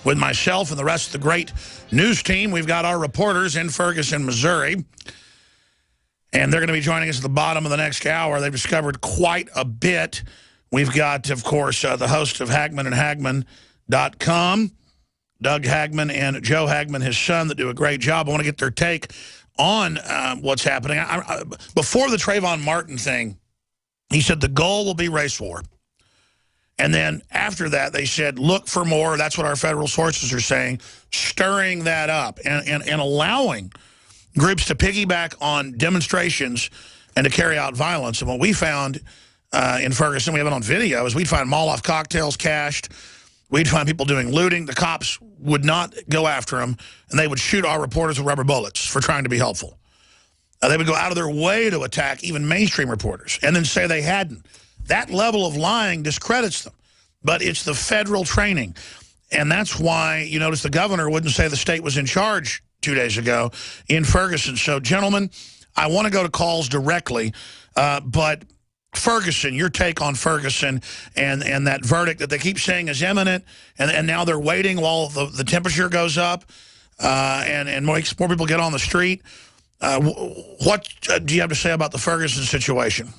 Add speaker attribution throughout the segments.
Speaker 1: with myself and the rest of the great news team. We've got our reporters in Ferguson, Missouri. And they're going to be joining us at the bottom of the next hour. They've discovered quite a bit. We've got, of course, the host of Hagman and Hagman.com, Doug Hagman and Joe Hagman, his son, that do a great job. I want to get their take on what's happening. Before the Trayvon Martin thing, he said the goal will be race war. And then after that, they said, look for more. That's what our federal sources are saying, stirring that up and allowing groups to piggyback on demonstrations and to carry out violence. And what we found in Ferguson, we have it on video, is we'd find Molotov cocktails cached. We'd find people doing looting. The cops would not go after them, and they would shoot our reporters with rubber bullets for trying to be helpful. They would go out of their way to attack even mainstream reporters and then say they hadn't. That level of lying discredits them. But it's the federal training. And that's why you notice the governor wouldn't say the state was in charge 2 days ago in Ferguson. So, gentlemen, I want to go to calls directly, but Ferguson, your take on Ferguson and that verdict that they keep saying is imminent, and now they're waiting while the temperature goes up and makes more people get on the street. What do you have to say about the Ferguson situation?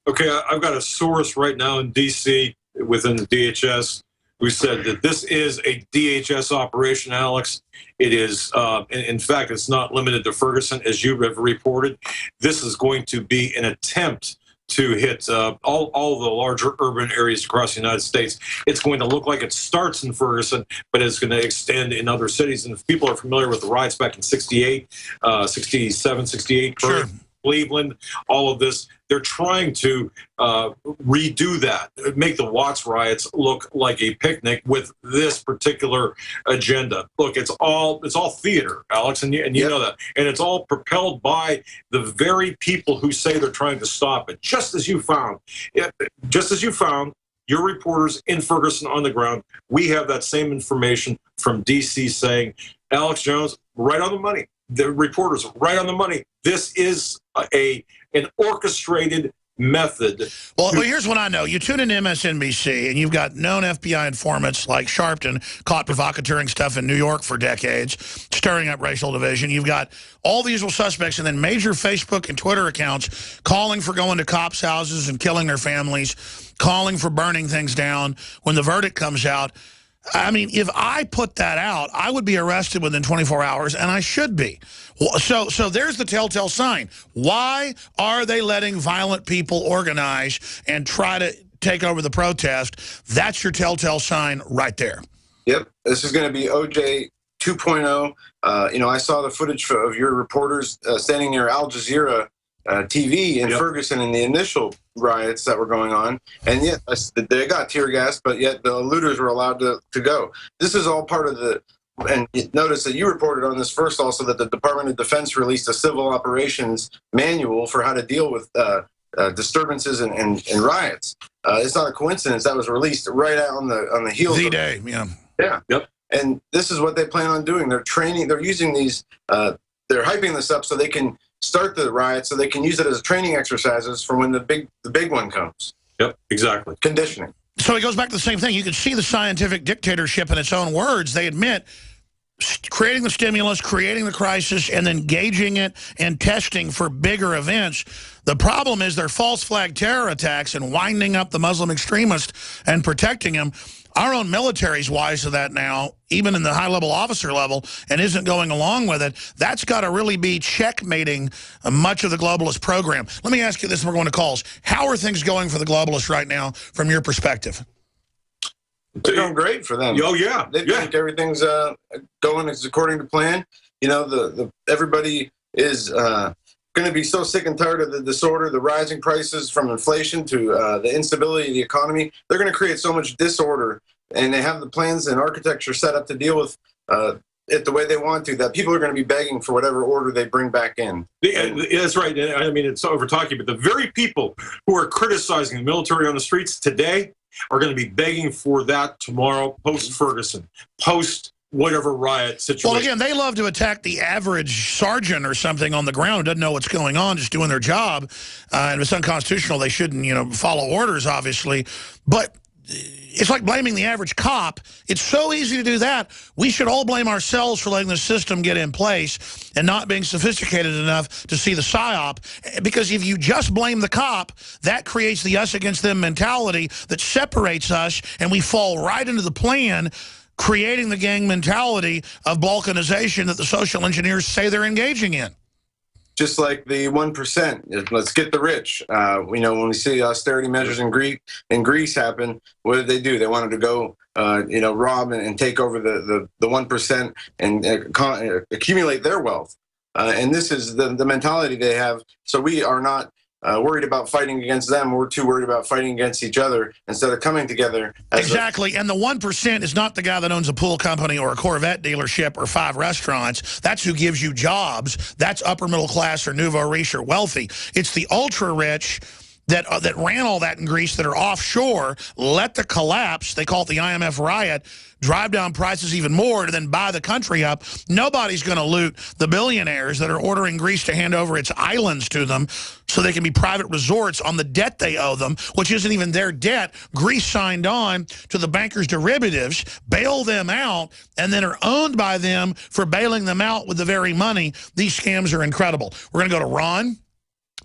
Speaker 2: Okay, I've got a source right now in D.C. within the DHS who said that this is a DHS operation, Alex. It is, in fact, it's not limited to Ferguson, as you have reported. This is going to be an attempt to hit all the larger urban areas across the United States. It's going to look like it starts in Ferguson, but it's going to extend in other cities. And if people are familiar with the riots back in 68, 67, 68,
Speaker 1: sure.
Speaker 2: Cleveland, all of this, they're trying to redo that, make the Watts riots look like a picnic with this particular agenda. Look, it's all theater, Alex, and you know that. And it's all propelled by the very people who say they're trying to stop it. Just as you found your reporters in Ferguson on the ground, we have that same information from D.C. saying, Alex Jones, right on the money. The reporters right on the money. This is an orchestrated method.
Speaker 1: Well, here's what I know. You tune in MSNBC, and you've got known FBI informants like Sharpton, caught provocateuring stuff in New York for decades, stirring up racial division. You've got all the usual suspects, and then major Facebook and Twitter accounts calling for going to cops' houses and killing their families, calling for burning things down when the verdict comes out. I mean, if I put that out, I would be arrested within 24 hours, and I should be. So there's the telltale sign. Why are they letting violent people organize and try to take over the protest? That's your telltale sign right there.
Speaker 3: Yep. This is going to be OJ 2.0. I saw the footage of your reporters standing near Al Jazeera TV in Ferguson in the initial riots that were going on, and yet they got tear gas, but yet the looters were allowed to go. This is all part of the, and notice that you reported on this first also, that the Department of Defense released a civil operations manual for how to deal with disturbances and riots. It's not a coincidence that was released right out on the heels of
Speaker 1: D-Day,
Speaker 3: yeah. Yep. And this is what they plan on doing. They're training, they're using these, they're hyping this up so they can start the riot, so they can use it as training exercises for when the big one comes.
Speaker 2: Yep, exactly.
Speaker 3: Conditioning.
Speaker 1: So it goes back to the same thing. You can see the scientific dictatorship in its own words. They admit creating the stimulus, creating the crisis, and then gauging it and testing for bigger events. The problem is their false flag terror attacks and winding up the Muslim extremists and protecting them. Our own military's wise to that now, even in the high-level officer level, and isn't going along with it. That's got to really be checkmating much of the globalist program. Let me ask you this, and we're going to calls. How are things going for the globalists right now from your perspective?
Speaker 3: They're going great for them.
Speaker 2: Oh, yeah.
Speaker 3: They think everything's going according to plan. Everybody is going to be so sick and tired of the disorder, the rising prices from inflation to the instability of the economy. They're going to create so much disorder, and they have the plans and architecture set up to deal with it the way they want to, that people are going to be begging for whatever order they bring back in.
Speaker 2: That's right. I mean, it's over talking, but the very people who are criticizing the military on the streets today are going to be begging for that tomorrow, post-Ferguson, post whatever riot situation.
Speaker 1: Well, again, they love to attack the average sergeant or something on the ground who doesn't know what's going on, just doing their job. And if it's unconstitutional, they shouldn't, follow orders, obviously. But it's like blaming the average cop. It's so easy to do that. We should all blame ourselves for letting the system get in place and not being sophisticated enough to see the psyop. Because if you just blame the cop, that creates the us against them mentality that separates us, and we fall right into the plan, creating the gang mentality of balkanization that the social engineers say they're engaging in.
Speaker 3: Just like the 1%, let's get the rich. You know, when we see austerity measures in Greece happen, what did they do? They wanted to go, you know, rob and take over the 1% and accumulate their wealth. And this is the mentality they have. So we are not worried about fighting against them. We're too worried about fighting against each other instead of coming together.
Speaker 1: Exactly. And the 1% is not the guy that owns a pool company or a Corvette dealership or 5 restaurants. That's who gives you jobs. That's upper middle class or nouveau riche or wealthy. It's the ultra rich that ran all that in Greece that are offshore, let the collapse, they call it the IMF riot, drive down prices even more to then buy the country up. Nobody's going to loot the billionaires that are ordering Greece to hand over its islands to them so they can be private resorts on the debt they owe them, which isn't even their debt. Greece signed on to the bankers' derivatives, bail them out, and then are owned by them for bailing them out with the very money. These scams are incredible. We're going to go to Ron,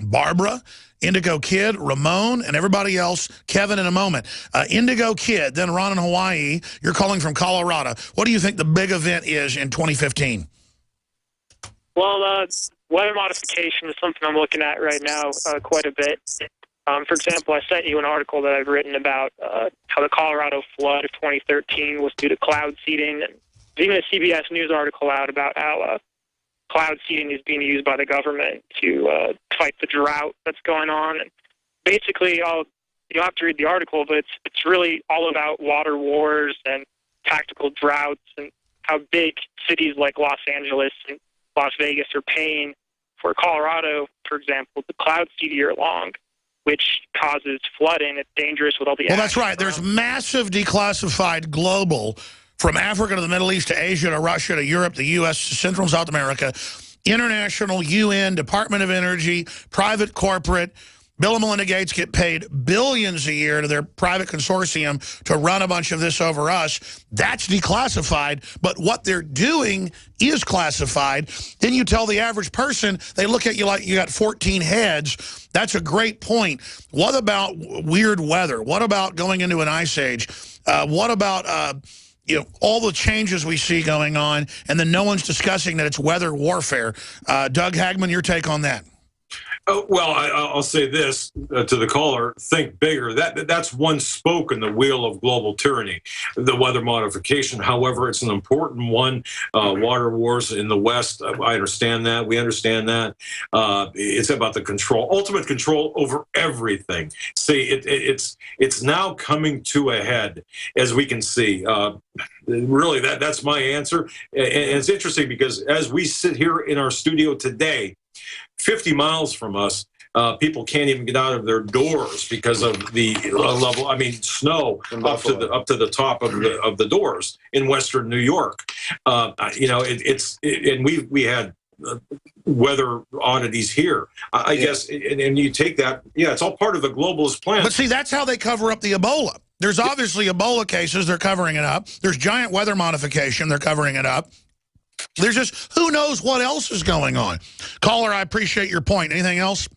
Speaker 1: Barbara, Indigo Kid, Ramon, and everybody else, Kevin in a moment. Indigo Kid, then Ron in Hawaii. You're calling from Colorado. What do you think the big event is in 2015?
Speaker 4: Well, weather modification is something I'm looking at right now quite a bit. For example, I sent you an article that I've written about how the Colorado flood of 2013 was due to cloud seeding. And there's even a CBS News article out about how cloud seeding is being used by the government to fight the drought that's going on. And basically, you'll have to read the article, but it's really all about water wars and tactical droughts and how big cities like Los Angeles and Las Vegas are paying for Colorado, for example, to cloud seed year long, which causes flooding. It's dangerous with all the...
Speaker 1: Well, that's right. There's massive declassified global, from Africa to the Middle East to Asia to Russia to Europe, the U.S. to Central and South America, international, UN, Department of Energy, private corporate. Bill and Melinda Gates get paid billions a year to their private consortium to run a bunch of this over us. That's declassified, but what they're doing is classified. Then you tell the average person, they look at you like you got 14 heads. That's a great point. What about weird weather? What about going into an ice age? What about... you know, all the changes we see going on, and then no one's discussing that it's weather warfare. Doug Hagman, your take on that?
Speaker 2: Well, I'll say this to the caller: think bigger. That's one spoke in the wheel of global tyranny, the weather modification. However, it's an important one. Water wars in the West. I understand that. We understand that. It's about the control, ultimate control over everything. See, it's now coming to a head, as we can see. Really, that's my answer. And it's interesting because as we sit here in our studio today, 50 miles from us, people can't even get out of their doors because of the level. I mean, snow up to the top of the doors in Western New York. You know, and we had weather oddities here. I guess, and you take that. Yeah, it's all part of the globalist plan.
Speaker 1: But see, that's how they cover up the Ebola. There's obviously Ebola cases. They're covering it up. There's giant weather modification. They're covering it up. There's just, who knows what else is going on. Caller, I appreciate your point. Anything else?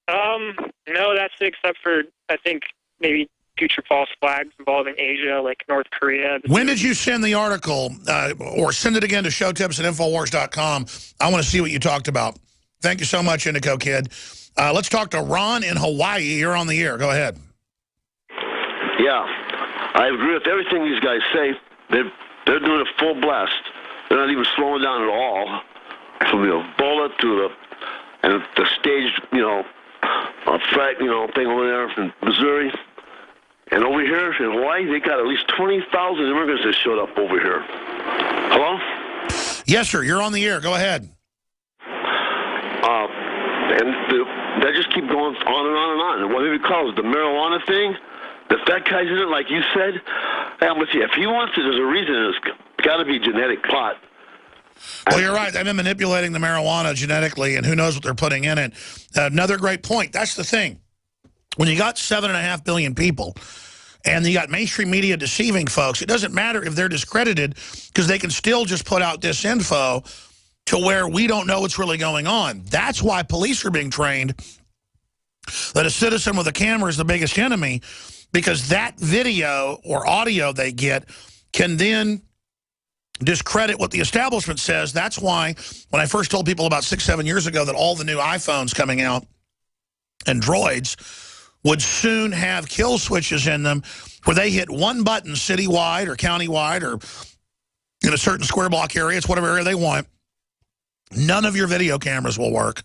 Speaker 4: No, that's it, except for, I think, maybe future false flags involving Asia, like North Korea.
Speaker 1: When did you send the article, or send it again to showtips@infowars.com? I want to see what you talked about. Thank you so much, Indigo Kid. Let's talk to Ron in Hawaii. You're on the air. Go ahead.
Speaker 5: Yeah, I agree with everything these guys say. They're doing a full blast. They're not even slowing down at all. From the Ebola to the staged, threat, thing over there in Missouri. And over here in Hawaii, they got at least 20,000 immigrants that showed up over here. Hello?
Speaker 1: Yes, sir. You're on the air. Go ahead.
Speaker 5: They just keep going on and on and on. And what he calls the marijuana thing, if that guy's in it, like you said, I'm with you. If he wants it, there's a reason. It's got to be genetic pot.
Speaker 1: Well, you're right. They've been manipulating the marijuana genetically, and who knows what they're putting in it. Another great point. That's the thing. When you got 7.5 billion people and you got mainstream media deceiving folks, it doesn't matter if they're discredited because they can still just put out disinfo to where we don't know what's really going on. That's why police are being trained that a citizen with a camera is the biggest enemy, because that video or audio they get can then discredit what the establishment says. That's why when I first told people about 6-7 years ago that all the new iPhones coming out and droids would soon have kill switches in them where they hit one button citywide or countywide or in a certain square block area, it's whatever area they want, none of your video cameras will work.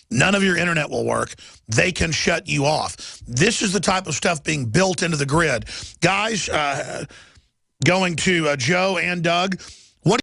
Speaker 1: None of your internet will work. They can shut you off. This is the type of stuff being built into the grid. Guys, going to Joe and Doug,